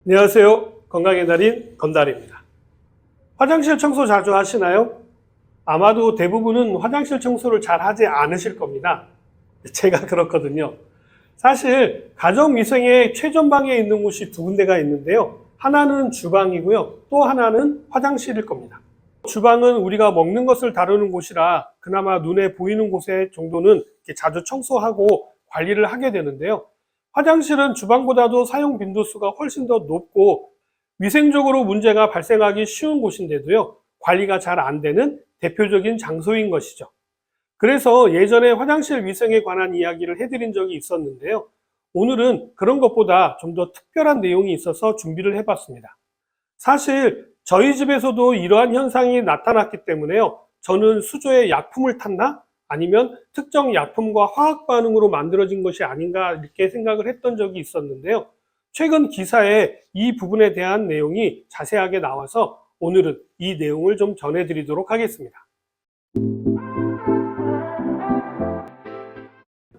안녕하세요. 건강의 달인 건달입니다. 화장실 청소 자주 하시나요? 아마도 대부분은 화장실 청소를 잘 하지 않으실 겁니다. 제가 그렇거든요. 사실 가정위생의 최전방에 있는 곳이 두 군데가 있는데요. 하나는 주방이고요. 또 하나는 화장실일 겁니다. 주방은 우리가 먹는 것을 다루는 곳이라 그나마 눈에 보이는 곳에 정도는 이렇게 자주 청소하고 관리를 하게 되는데요. 화장실은 주방보다도 사용 빈도수가 훨씬 더 높고 위생적으로 문제가 발생하기 쉬운 곳인데도요, 관리가 잘 안 되는 대표적인 장소인 것이죠. 그래서 예전에 화장실 위생에 관한 이야기를 해드린 적이 있었는데요. 오늘은 그런 것보다 좀 더 특별한 내용이 있어서 준비를 해봤습니다. 사실 저희 집에서도 이러한 현상이 나타났기 때문에요. 저는 수조에 약품을 탔나? 아니면 특정 약품과 화학 반응으로 만들어진 것이 아닌가 이렇게 생각을 했던 적이 있었는데요. 최근 기사에 이 부분에 대한 내용이 자세하게 나와서 오늘은 이 내용을 좀 전해드리도록 하겠습니다.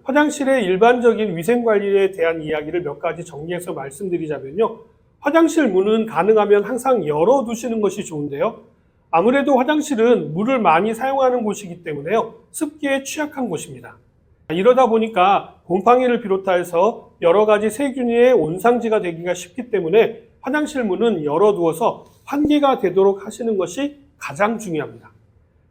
화장실의 일반적인 위생관리에 대한 이야기를 몇 가지 정리해서 말씀드리자면요. 화장실 문은 가능하면 항상 열어두시는 것이 좋은데요. 아무래도 화장실은 물을 많이 사용하는 곳이기 때문에요. 습기에 취약한 곳입니다. 이러다 보니까 곰팡이를 비롯해서 여러 가지 세균의 온상지가 되기가 쉽기 때문에 화장실 문은 열어두어서 환기가 되도록 하시는 것이 가장 중요합니다.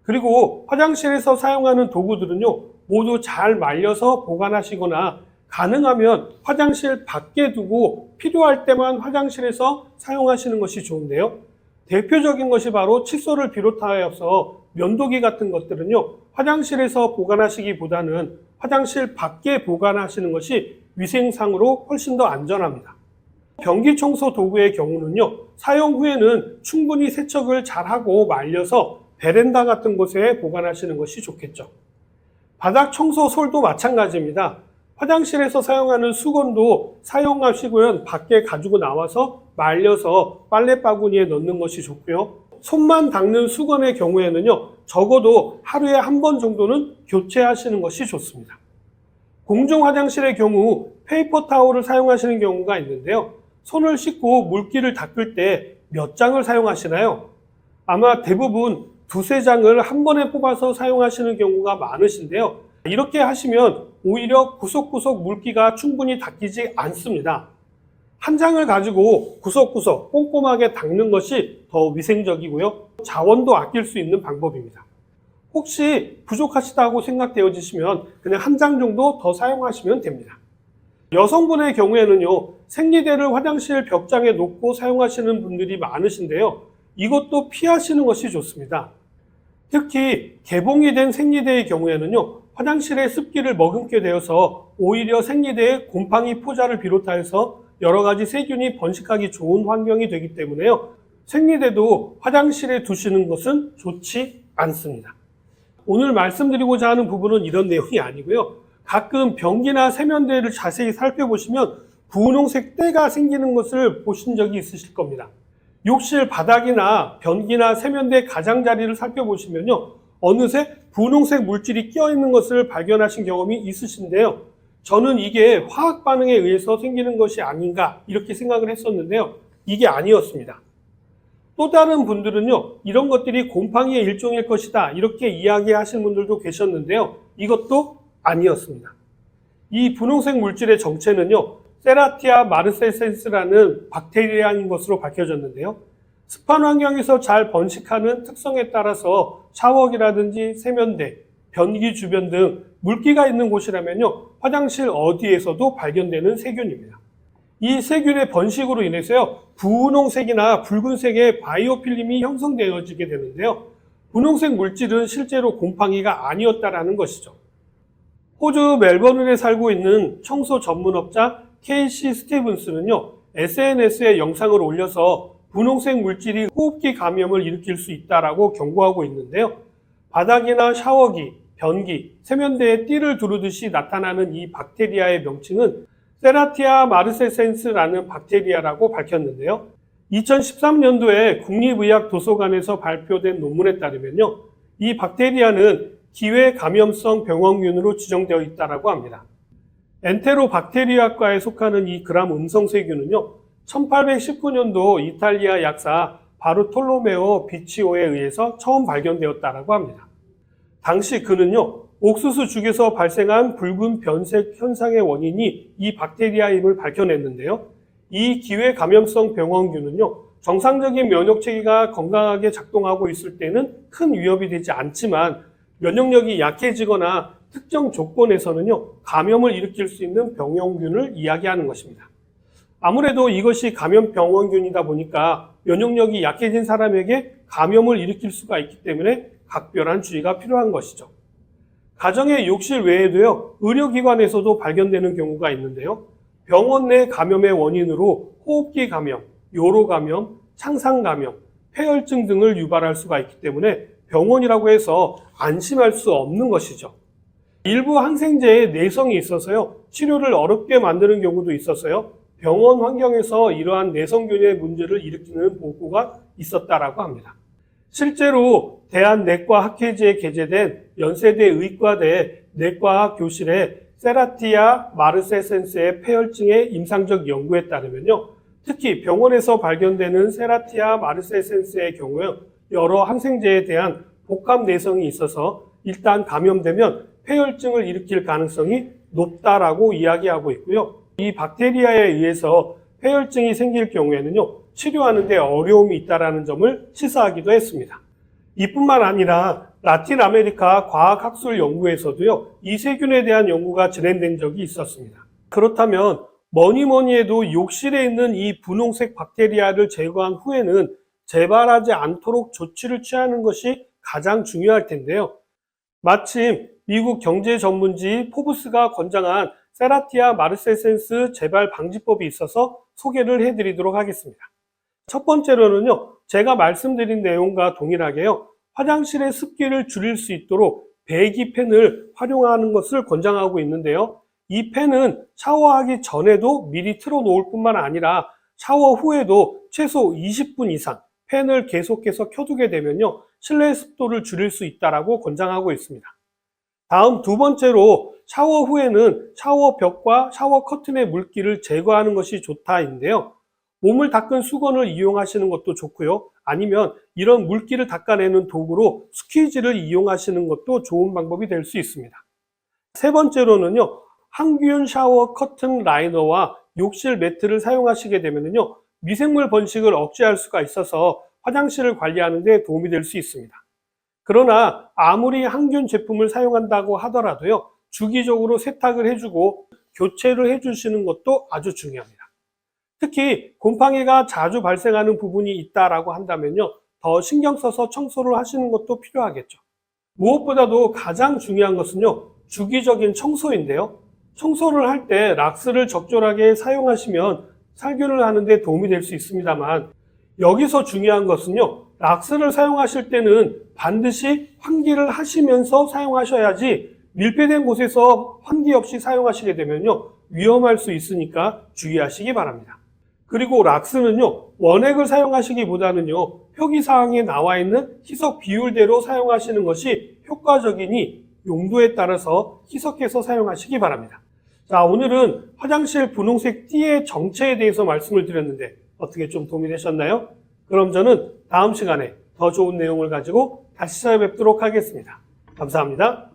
그리고 화장실에서 사용하는 도구들은요, 모두 잘 말려서 보관하시거나 가능하면 화장실 밖에 두고 필요할 때만 화장실에서 사용하시는 것이 좋은데요. 대표적인 것이 바로 칫솔을 비롯하여서 면도기 같은 것들은요, 화장실에서 보관하시기보다는 화장실 밖에 보관하시는 것이 위생상으로 훨씬 더 안전합니다. 변기 청소 도구의 경우는요, 사용 후에는 충분히 세척을 잘하고 말려서 베란다 같은 곳에 보관하시는 것이 좋겠죠. 바닥 청소 솔도 마찬가지입니다. 화장실에서 사용하는 수건도 사용하시고요, 밖에 가지고 나와서 말려서 빨래 바구니에 넣는 것이 좋고요. 손만 닦는 수건의 경우에는요, 적어도 하루에 한 번 정도는 교체하시는 것이 좋습니다. 공중 화장실의 경우 페이퍼 타올을 사용하시는 경우가 있는데요. 손을 씻고 물기를 닦을 때 몇 장을 사용하시나요? 아마 대부분 두세 장을 한 번에 뽑아서 사용하시는 경우가 많으신데요. 이렇게 하시면 오히려 구석구석 물기가 충분히 닦이지 않습니다. 한 장을 가지고 구석구석 꼼꼼하게 닦는 것이 더 위생적이고요. 자원도 아낄 수 있는 방법입니다. 혹시 부족하시다고 생각되어지시면 그냥 한 장 정도 더 사용하시면 됩니다. 여성분의 경우에는요, 생리대를 화장실 벽장에 놓고 사용하시는 분들이 많으신데요. 이것도 피하시는 것이 좋습니다. 특히 개봉이 된 생리대의 경우에는요, 화장실의 습기를 머금게 되어서 오히려 생리대에 곰팡이 포자를 비롯하여서 여러 가지 세균이 번식하기 좋은 환경이 되기 때문에요. 생리대도 화장실에 두시는 것은 좋지 않습니다. 오늘 말씀드리고자 하는 부분은 이런 내용이 아니고요. 가끔 변기나 세면대를 자세히 살펴보시면 분홍색 때가 생기는 것을 보신 적이 있으실 겁니다. 욕실 바닥이나 변기나 세면대 가장자리를 살펴보시면요, 어느새 분홍색 물질이 끼어있는 것을 발견하신 경험이 있으신데요. 저는 이게 화학 반응에 의해서 생기는 것이 아닌가 이렇게 생각을 했었는데요. 이게 아니었습니다. 또 다른 분들은요, 이런 것들이 곰팡이의 일종일 것이다 이렇게 이야기하시는 분들도 계셨는데요. 이것도 아니었습니다. 이 분홍색 물질의 정체는요, 세라티아 마르세센스라는 박테리아인 것으로 밝혀졌는데요. 습한 환경에서 잘 번식하는 특성에 따라서 샤워기라든지 세면대, 변기 주변 등 물기가 있는 곳이라면요, 화장실 어디에서도 발견되는 세균입니다. 이 세균의 번식으로 인해서요, 분홍색이나 붉은색의 바이오 필름이 형성되어지게 되는데요. 분홍색 물질은 실제로 곰팡이가 아니었다라는 것이죠. 호주 멜버른에 살고 있는 청소 전문업자 케이시 스티븐스는요, SNS에 영상을 올려서 분홍색 물질이 호흡기 감염을 일으킬 수 있다라고 경고하고 있는데요. 바닥이나 샤워기, 변기, 세면대에 띠를 두르듯이 나타나는 이 박테리아의 명칭은 세라티아 마르세센스라는 박테리아라고 밝혔는데요. 2013년도에 국립의학도서관에서 발표된 논문에 따르면요, 이 박테리아는 기회 감염성 병원균으로 지정되어 있다고 합니다. 엔테로박테리아과에 속하는 이 그람 음성세균은요, 1819년도 이탈리아 약사 바르톨로메오 비치오에 의해서 처음 발견되었다고 합니다. 당시 그는요, 옥수수 죽에서 발생한 붉은 변색 현상의 원인이 이 박테리아임을 밝혀냈는데요. 이 기회 감염성 병원균은요, 정상적인 면역 체계가 건강하게 작동하고 있을 때는 큰 위협이 되지 않지만 면역력이 약해지거나 특정 조건에서는요, 감염을 일으킬 수 있는 병원균을 이야기하는 것입니다. 아무래도 이것이 감염 병원균이다 보니까 면역력이 약해진 사람에게 감염을 일으킬 수가 있기 때문에 각별한 주의가 필요한 것이죠. 가정의 욕실 외에도요, 의료기관에서도 발견되는 경우가 있는데요. 병원 내 감염의 원인으로 호흡기 감염, 요로 감염, 창상 감염, 폐혈증 등을 유발할 수가 있기 때문에 병원이라고 해서 안심할 수 없는 것이죠. 일부 항생제에 내성이 있어서요, 치료를 어렵게 만드는 경우도 있어서요, 병원 환경에서 이러한 내성균의 문제를 일으키는 보고가 있었다라고 합니다. 실제로 대한내과학회지에 게재된 연세대 의과대 내과학 교실의 세라티아 마르세센스의 폐혈증의 임상적 연구에 따르면요, 특히 병원에서 발견되는 세라티아 마르세센스의 경우에 여러 항생제에 대한 복합 내성이 있어서 일단 감염되면 폐혈증을 일으킬 가능성이 높다라고 이야기하고 있고요. 이 박테리아에 의해서 폐혈증이 생길 경우에는요, 치료하는 데 어려움이 있다는 점을 시사하기도 했습니다. 이뿐만 아니라 라틴 아메리카 과학학술 연구에서도요, 이 세균에 대한 연구가 진행된 적이 있었습니다. 그렇다면 뭐니 해도 욕실에 있는 이 분홍색 박테리아를 제거한 후에는 재발하지 않도록 조치를 취하는 것이 가장 중요할 텐데요. 마침 미국 경제 전문지 포브스가 권장한 세라티아 마르세센스 재발 방지법이 있어서 소개를 해드리도록 하겠습니다. 첫 번째로는요, 제가 말씀드린 내용과 동일하게요, 화장실의 습기를 줄일 수 있도록 배기팬을 활용하는 것을 권장하고 있는데요. 이 팬은 샤워하기 전에도 미리 틀어놓을 뿐만 아니라 샤워 후에도 최소 20분 이상 팬을 계속해서 켜두게 되면요, 실내 습도를 줄일 수 있다고 권장하고 있습니다. 다음 두 번째로 샤워 후에는 샤워 벽과 샤워 커튼의 물기를 제거하는 것이 좋다인데요. 몸을 닦은 수건을 이용하시는 것도 좋고요. 아니면 이런 물기를 닦아내는 도구로 스퀴즈를 이용하시는 것도 좋은 방법이 될 수 있습니다. 세 번째로는요, 항균 샤워 커튼 라이너와 욕실 매트를 사용하시게 되면요, 미생물 번식을 억제할 수가 있어서 화장실을 관리하는 데 도움이 될 수 있습니다. 그러나 아무리 항균 제품을 사용한다고 하더라도요, 주기적으로 세탁을 해주고 교체를 해주시는 것도 아주 중요합니다. 특히 곰팡이가 자주 발생하는 부분이 있다라고 한다면요, 더 신경 써서 청소를 하시는 것도 필요하겠죠. 무엇보다도 가장 중요한 것은요, 주기적인 청소인데요. 청소를 할 때 락스를 적절하게 사용하시면 살균을 하는 데 도움이 될 수 있습니다만, 여기서 중요한 것은요, 락스를 사용하실 때는 반드시 환기를 하시면서 사용하셔야지 밀폐된 곳에서 환기 없이 사용하시게 되면요, 위험할 수 있으니까 주의하시기 바랍니다. 그리고 락스는요, 원액을 사용하시기보다는요, 표기사항에 나와 있는 희석 비율대로 사용하시는 것이 효과적이니 용도에 따라서 희석해서 사용하시기 바랍니다. 자, 오늘은 화장실 분홍색 띠의 정체에 대해서 말씀을 드렸는데 어떻게 좀 도움이 되셨나요? 그럼 저는 다음 시간에 더 좋은 내용을 가지고 다시 찾아뵙도록 하겠습니다. 감사합니다.